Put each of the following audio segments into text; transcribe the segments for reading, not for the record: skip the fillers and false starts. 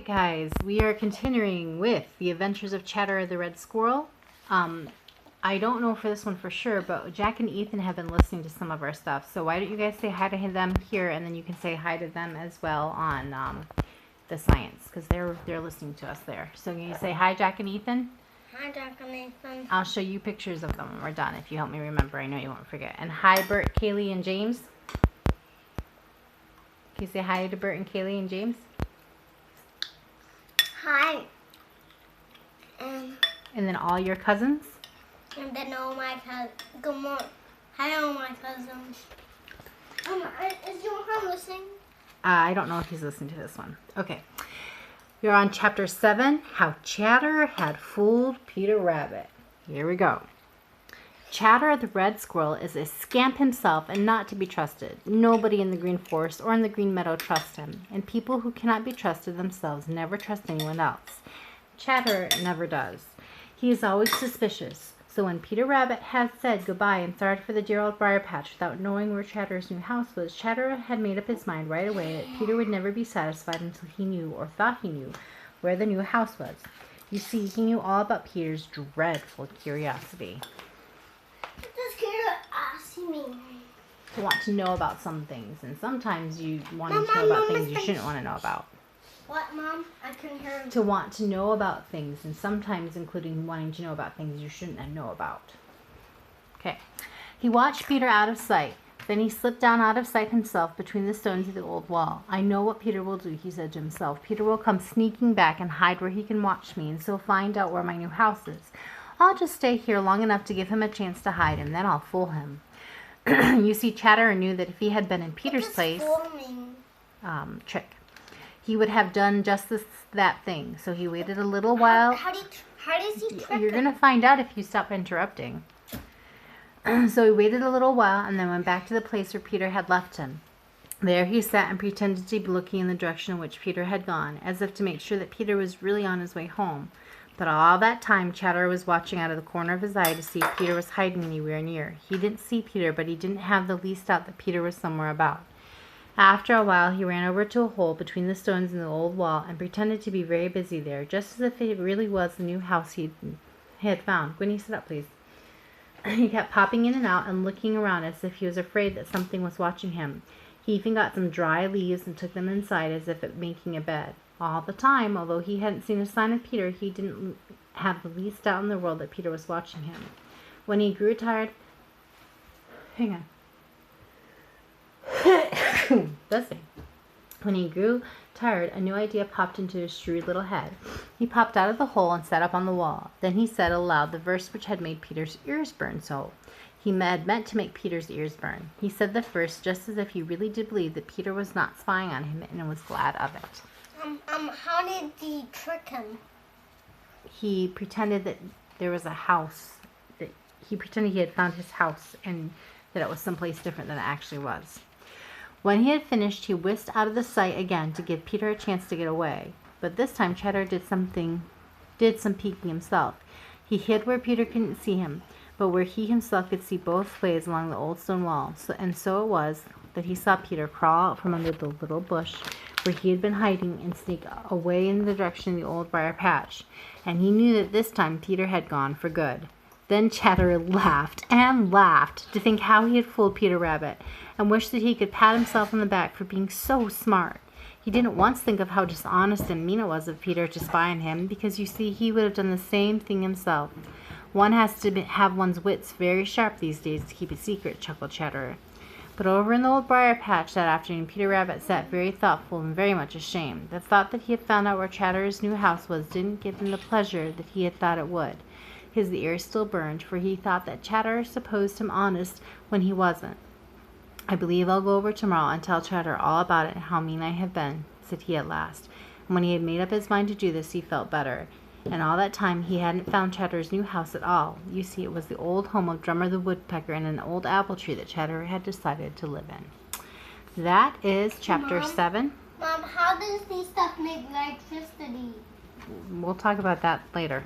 guys, we are continuing with the adventures of Chatter the Red Squirrel. I don't know for this one for sure, but Jack and Ethan have been listening to some of our stuff. So why don't you guys say hi to them here, and then you can say hi to them as well on the science, because they're listening to us there. So can you say hi, Jack and Ethan? Hi, Jack and Ethan. I'll show you pictures of them when we're done, if you help me remember. I know you won't forget. And hi, Bert, Kaylee, and James. Can you say hi to Bert and Kaylee and James? Hi. And then all your cousins? And then all my cousins. Good morning. Hi, all my cousins. Is your mom listening? I don't know if he's listening to this one. Okay. You're on chapter 7, How Chatter Had Fooled Peter Rabbit. Here we go. Chatter the Red Squirrel is a scamp himself and not to be trusted. Nobody in the Green Forest or in the Green Meadow trusts him, and people who cannot be trusted themselves never trust anyone else. Chatter never does. He is always suspicious. So when Peter Rabbit had said goodbye and started for the dear old briar patch without knowing where Chatter's new house was, Chatter had made up his mind right away that Peter would never be satisfied until he knew, or thought he knew, where the new house was. You see, he knew all about Peter's dreadful curiosity. To want to know about some things, and sometimes you want to know about things you shouldn't want to know about. What, Mom? I couldn't hear him. To want to know about things, and sometimes including wanting to know about things you shouldn't know about. Okay. He watched Peter out of sight. Then he slipped down out of sight himself between the stones of the old wall. I know what Peter will do, he said to himself. Peter will come sneaking back and hide where he can watch me, and so find out where my new house is. I'll just stay here long enough to give him a chance to hide, and then I'll fool him. You see, Chatter knew that if he had been in Peter's place, trick, he would have done just that thing. So he waited a little while. How does he trick You're going to find out if you stop interrupting. So he waited a little while and then went back to the place where Peter had left him. There he sat and pretended to be looking in the direction in which Peter had gone, as if to make sure that Peter was really on his way home. But all that time, Chatter was watching out of the corner of his eye to see if Peter was hiding anywhere near. He didn't see Peter, but he didn't have the least doubt that Peter was somewhere about. After a while, he ran over to a hole between the stones in the old wall and pretended to be very busy there, just as if it really was the new house he had found. Gwynnie, sit up, please. He kept popping in and out and looking around as if he was afraid that something was watching him. He even got some dry leaves and took them inside as if making a bed. All the time, although he hadn't seen a sign of Peter, he didn't have the least doubt in the world that Peter was watching him. When he grew tired... Hang on. When he grew tired, a new idea popped into his shrewd little head. He popped out of the hole and sat up on the wall. Then he said aloud the verse which had made Peter's ears burn so. He had meant to make Peter's ears burn. He said the verse just as if he really did believe that Peter was not spying on him and was glad of it. How did he trick him? He pretended that there was a house. He pretended he had found his house and that it was someplace different than it actually was. When he had finished, he whisked out of the sight again to give Peter a chance to get away. But this time Chatter did some peeking himself. He hid where Peter couldn't see him, but where he himself could see both ways along the old stone wall. So it was that he saw Peter crawl out from under the little bush where he had been hiding and sneak away in the direction of the old briar patch. And he knew that this time Peter had gone for good. Then Chatter laughed and laughed to think how he had fooled Peter Rabbit, and wished that he could pat himself on the back for being so smart. He didn't once think of how dishonest and mean it was of Peter to spy on him, because you see he would have done the same thing himself. One has to have one's wits very sharp these days to keep a secret, chuckled Chatterer. But over in the old briar patch that afternoon, Peter Rabbit sat very thoughtful and very much ashamed. The thought that he had found out where Chatterer's new house was didn't give him the pleasure that he had thought it would. His ears still burned, for he thought that Chatterer supposed him honest when he wasn't. I believe I'll go over tomorrow and tell Chatter all about it and how mean I have been, said he at last. And when he had made up his mind to do this, he felt better. And all that time he hadn't found Chatterer's new house at all. You see, it was the old home of Drummer the Woodpecker and an old apple tree that Chatterer had decided to live in. That is chapter 7. Mom, how does these stuff make electricity? We'll talk about that later.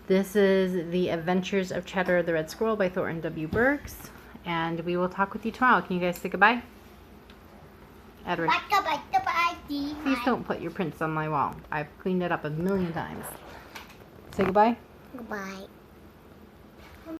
This is The Adventures of Chatter the Red Squirrel by Thornton W. Burks. And we will talk with you tomorrow. Can you guys say goodbye? Edward, please don't put your prints on my wall. I've cleaned it up a million times. Say goodbye. Goodbye.